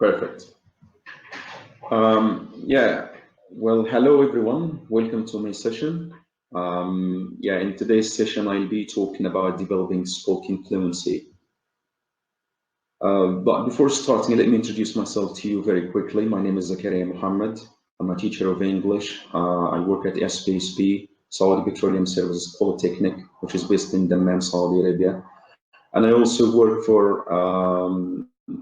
Perfect. Yeah, well, hello everyone. Welcome to my session. In today's session, I'll be talking about developing spoken fluency. But before starting, let me introduce myself to you very quickly. My name is Zakaria Muhammad. I'm a teacher of English. I work at SPSP, Saudi Petroleum Services Polytechnic, which is based in Dammam, Saudi Arabia. And I also work for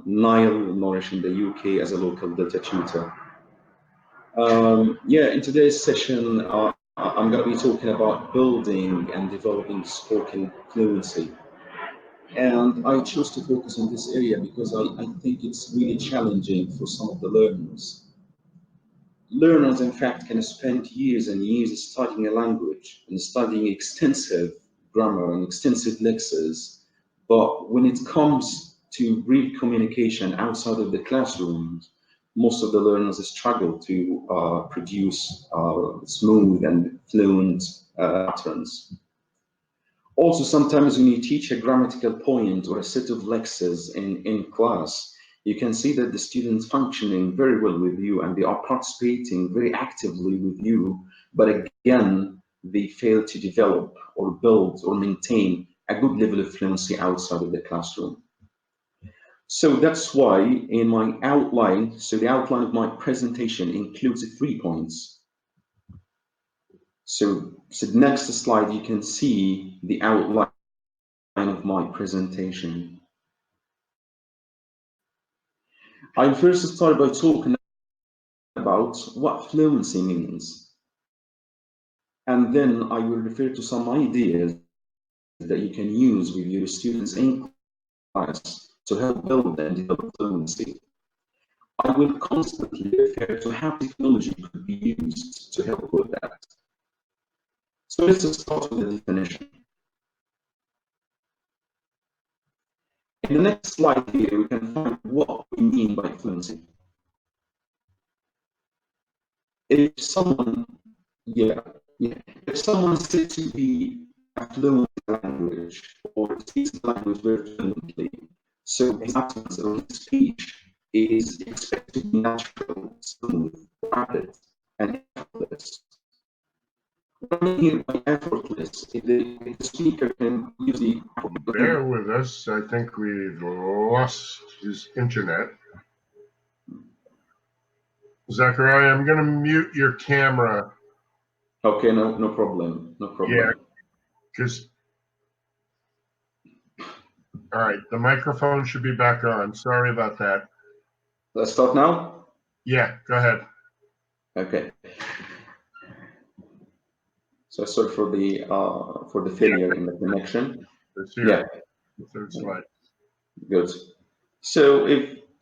Nile Knowledge in the UK as a local Delta tutor. In today's session, I'm going to be talking about building and developing spoken fluency. And I chose to focus on this area because I think it's really challenging for some of the learners. Learners, in fact, can spend years and years studying a language and studying extensive grammar and extensive lexemes. But when it comes to real communication outside of the classrooms, most of the learners struggle to produce smooth and fluent patterns. Also, sometimes when you teach a grammatical point or a set of lexemes in class, you can see that the students functioning very well with you and they are participating very actively with you, but again, they fail to develop or build or maintain a good level of fluency outside of the classroom. So that's why in my outline, so the outline of my presentation includes 3 points. So the next slide, you can see the outline of my presentation. I'll first start by talking about what fluency means. And then I will refer to some ideas that you can use with your students in class to help build and develop fluency. I will constantly refer to how technology could be used to help with that. So let's start with the definition. In the next slide here, we can find what we mean by fluency. If someone is said to be a fluent language or speaks the language very fluently, so his utterance or his speech is expected to be natural, smooth, rapid, and effortless. What I mean here by effortless, if the speaker can use the... Bear with us, I think we've lost his internet. Zakaria, I'm going to mute your camera. Okay, no problem. Yeah, because... All right, the microphone should be back on. Sorry about that. Let's start now? Yeah, go ahead. Okay. So sorry for the failure in the connection. Yeah, the third slide. Good. So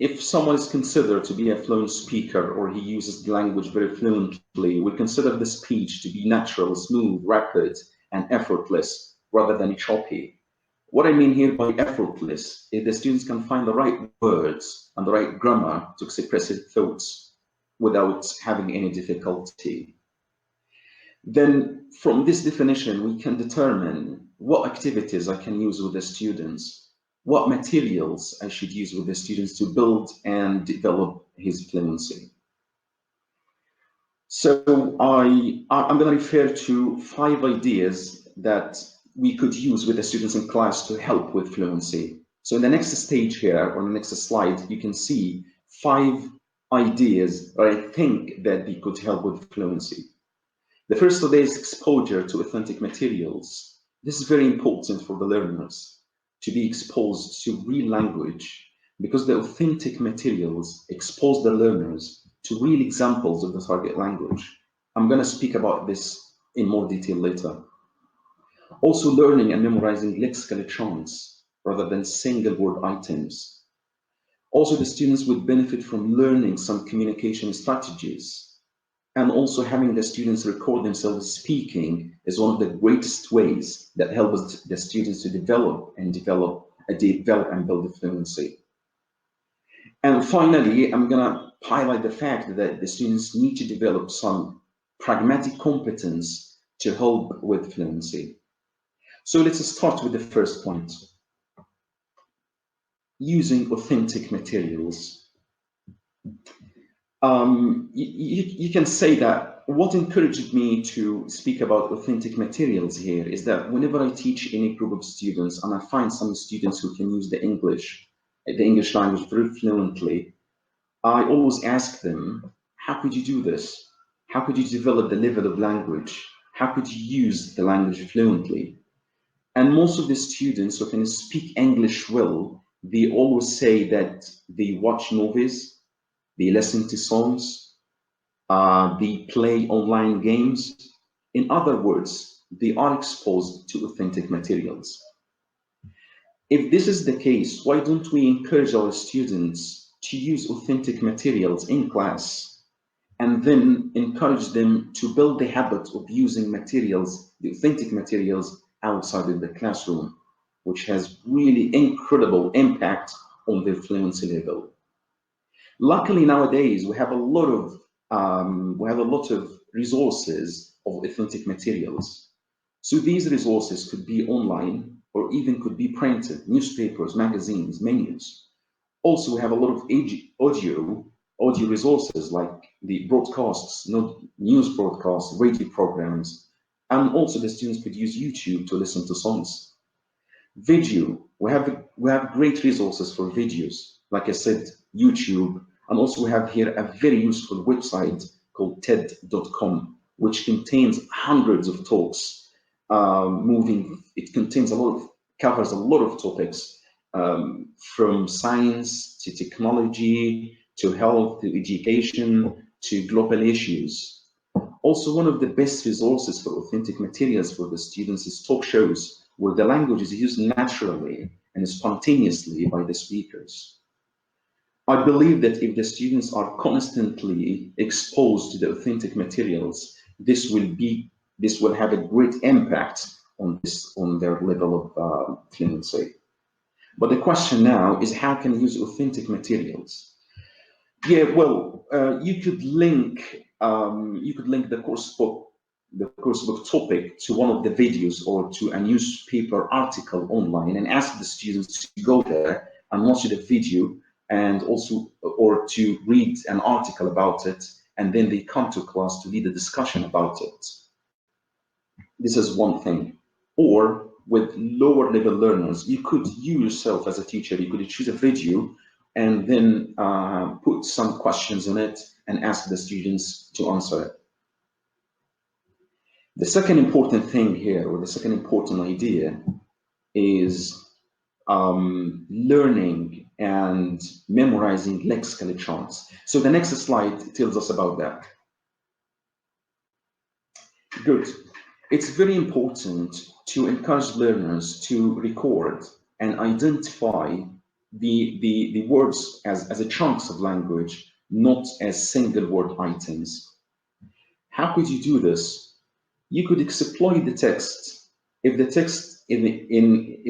if someone is considered to be a fluent speaker or he uses the language very fluently, we consider the speech to be natural, smooth, rapid, and effortless rather than choppy. What I mean here by effortless is the students can find the right words and the right grammar to express their thoughts without having any difficulty. Then from this definition, we can determine what activities I can use with the students, what materials I should use with the students to build and develop his fluency. So I'm going to refer to 5 ideas that we could use with the students in class to help with fluency. So in the next stage here, on the next slide, you can see 5 ideas that I think that they could help with fluency. The first of these is exposure to authentic materials. This is very important for the learners to be exposed to real language because the authentic materials expose the learners to real examples of the target language. I'm going to speak about this in more detail later. Also, learning and memorizing lexical chunks rather than single word items. Also, the students would benefit from learning some communication strategies. And also having the students record themselves speaking is one of the greatest ways that helps the students to develop and build the fluency. And finally, I'm going to highlight the fact that the students need to develop some pragmatic competence to help with fluency. So let's start with the first point. Using authentic materials. You can say that what encouraged me to speak about authentic materials here is that whenever I teach any group of students and I find some students who can use the English language very fluently, I always ask them, how could you do this? How could you develop the level of language? How could you use the language fluently? And most of the students who can speak English well, they always say that they watch movies, they listen to songs, they play online games. In other words, they are exposed to authentic materials. If this is the case, why don't we encourage our students to use authentic materials in class and then encourage them to build the habit of using materials, the authentic materials, outside of the classroom, which has really incredible impact on their fluency level. Luckily nowadays we have a lot of resources of authentic materials. So these resources could be online or even could be printed, newspapers, magazines, menus. Also, we have a lot of audio resources like the broadcasts, news broadcasts, radio programs, and also the students could use YouTube to listen to songs. Video, we have great resources for videos. Like I said, YouTube, and also we have here a very useful website called TED.com, which contains hundreds of talks. It contains covers a lot of topics, from science to technology to health to education to global issues. Also, one of the best resources for authentic materials for the students is talk shows, where the language is used naturally and spontaneously by the speakers. I believe that if the students are constantly exposed to the authentic materials, this will have a great impact on their level of fluency. But the question now is, how can you use authentic materials? Yeah, well, you could link the course book topic to one of the videos or to a newspaper article online and ask the students to go there and watch the video and also or to read an article about it, and then they come to class to lead a discussion about it. This is one thing. Or with lower level learners, you yourself as a teacher, you could choose a video and then put some questions in it and ask the students to answer it. The second important thing here, or the second important idea, is learning and memorizing lexical charts. So the next slide tells us about that. Good. It's very important to encourage learners to record and identify the words as a chunks of language, not as single word items. How could you do this? You could exploit the text. If the text is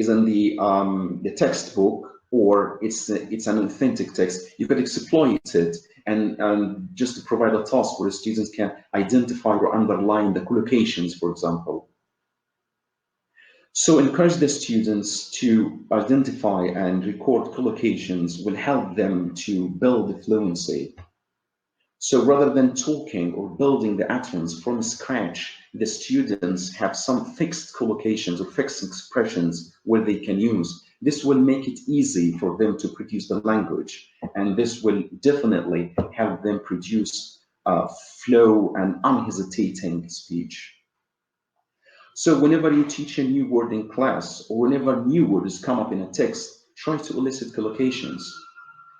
in the textbook, or it's an authentic text, you could exploit it and just to provide a task where the students can identify or underline the collocations, for example. So encourage the students to identify and record collocations will help them to build fluency. So rather than talking or building the utterance from scratch, the students have some fixed collocations or fixed expressions where they can use. This will make it easy for them to produce the language, and this will definitely help them produce flow and unhesitating speech. So whenever you teach a new word in class, or whenever new words come up in a text, try to elicit collocations.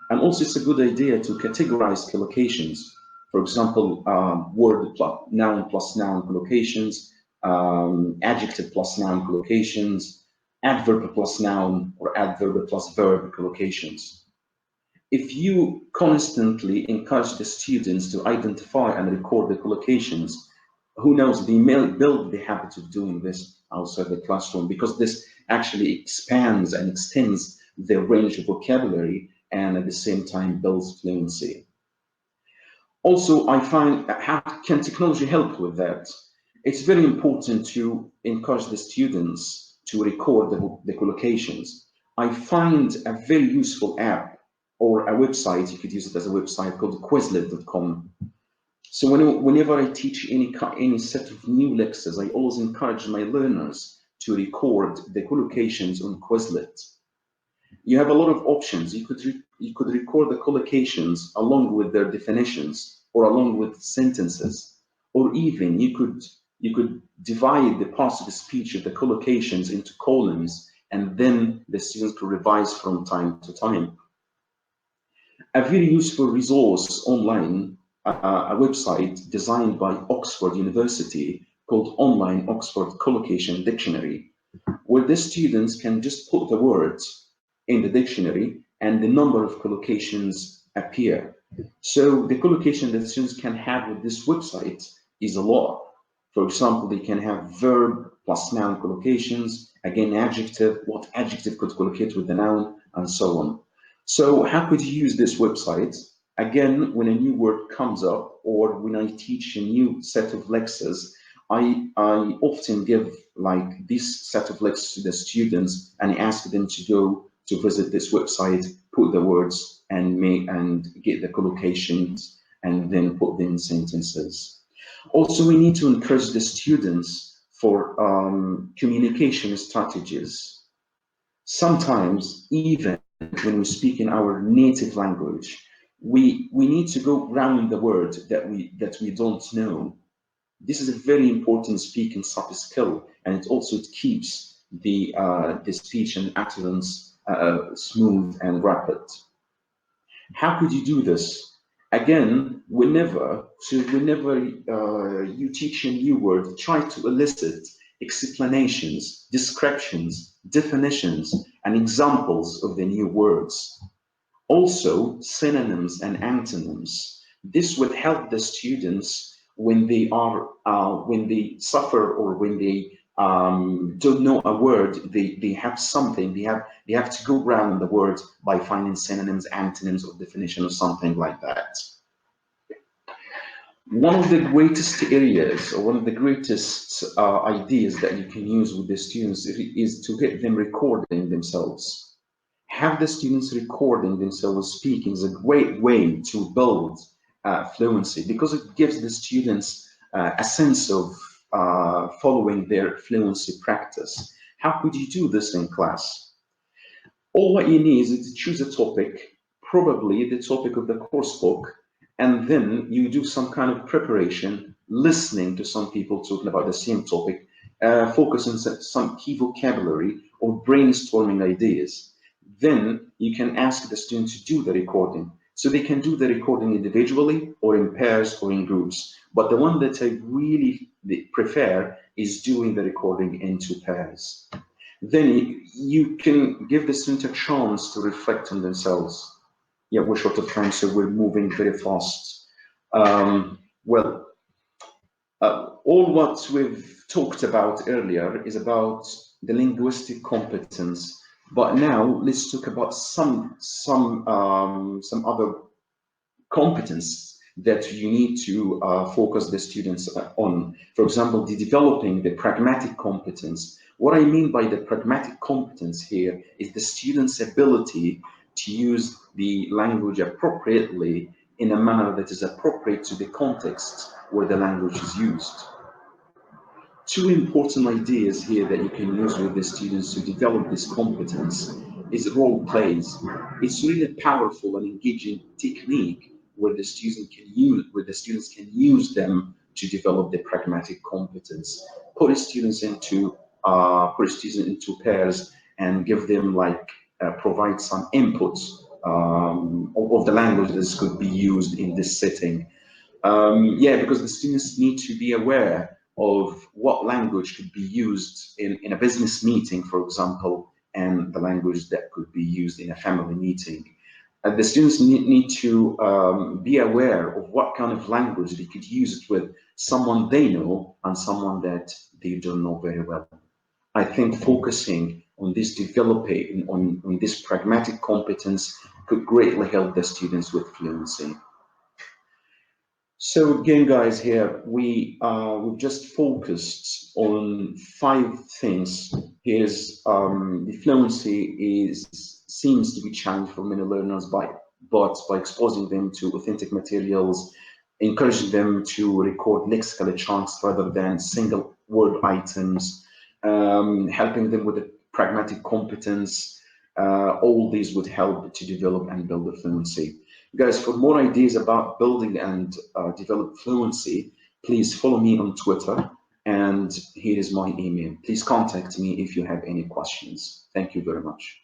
And also, it's a good idea to categorize collocations. For example, noun plus noun collocations, adjective plus noun collocations, adverb plus noun, or adverb plus verb collocations. If you constantly encourage the students to identify and record the collocations, who knows, they may build the habit of doing this outside the classroom, because this actually expands and extends their range of vocabulary and at the same time builds fluency. Also, I find, how can technology help with that? It's very important to encourage the students to record the collocations. I find a very useful app or a website. You could use it as a website called Quizlet.com. So whenever I teach any set of new lectures, I always encourage my learners to record the collocations on Quizlet. You have a lot of options. You could record the collocations along with their definitions or along with sentences, or even you could divide the parts of the speech of the collocations into columns, and then the students could revise from time to time. A very useful resource online, a website designed by Oxford University called Online Oxford Collocation Dictionary, where the students can just put the words in the dictionary and the number of collocations appear. So the collocation that students can have with this website is a lot. For example, they can have verb plus noun collocations, again adjective, what adjective could collocate with the noun, and so on. So how could you use this website? Again, when a new word comes up or when I teach a new set of lectures, I often give like this set of lectures to the students and ask them to go to visit this website, put the words and get the collocations and then put them in sentences. Also, we need to encourage the students for communication strategies. Sometimes, even when we speak in our native language, we need to go around the word that we don't know. This is a very important speaking soft skill, and it keeps the speech and utterance smooth and rapid. How could you do this? Again, whenever you teach a new word, try to elicit explanations, descriptions, definitions, and examples of the new words. Also, synonyms and antonyms. This will help the students when they suffer or when they don't know a word. They have something. They have to go around the word by finding synonyms, antonyms, or definition, or something like that. One of the greatest areas, or one of the greatest ideas that you can use with the students is to get them recording themselves. Have the students recording themselves speaking is a great way to build fluency, because it gives the students a sense of following their fluency practice. How could you do this in class? All what you need is to choose a topic, probably the topic of the course book, and then you do some kind of preparation, listening to some people talking about the same topic, focus on some key vocabulary or brainstorming ideas. Then you can ask the student to do the recording. So they can do the recording individually or in pairs or in groups. But the one that I really prefer is doing the recording in two pairs. Then you can give the student a chance to reflect on themselves. Yeah, we're short of time, so we're moving very fast. All what we've talked about earlier is about the linguistic competence. But now let's talk about some other competence that you need to focus the students on. For example, developing the pragmatic competence. What I mean by the pragmatic competence here is the student's ability to use the language appropriately in a manner that is appropriate to the context where the language is used. Two important ideas here that you can use with the students to develop this competence is role plays. It's really a powerful and engaging technique where the students can use them to develop their pragmatic competence. Put students into pairs and give them provide some inputs of the language that could be used in this setting. Because the students need to be aware of what language could be used in a business meeting, for example, and the language that could be used in a family meeting. The students need to be aware of what kind of language they could use it with someone they know and someone that they don't know very well. I think focusing on this developing on this pragmatic competence could greatly help the students with fluency. So again, guys, here we've just focused on 5 things. Here's the fluency seems to be challenged for many learners by but by exposing them to authentic materials, encouraging them to record lexical chunks rather than single word items, helping them with a pragmatic competence. All these would help to develop and build the fluency. Guys, for more ideas about building and develop fluency, please follow me on Twitter. And here is my email. Please contact me if you have any questions. Thank you very much.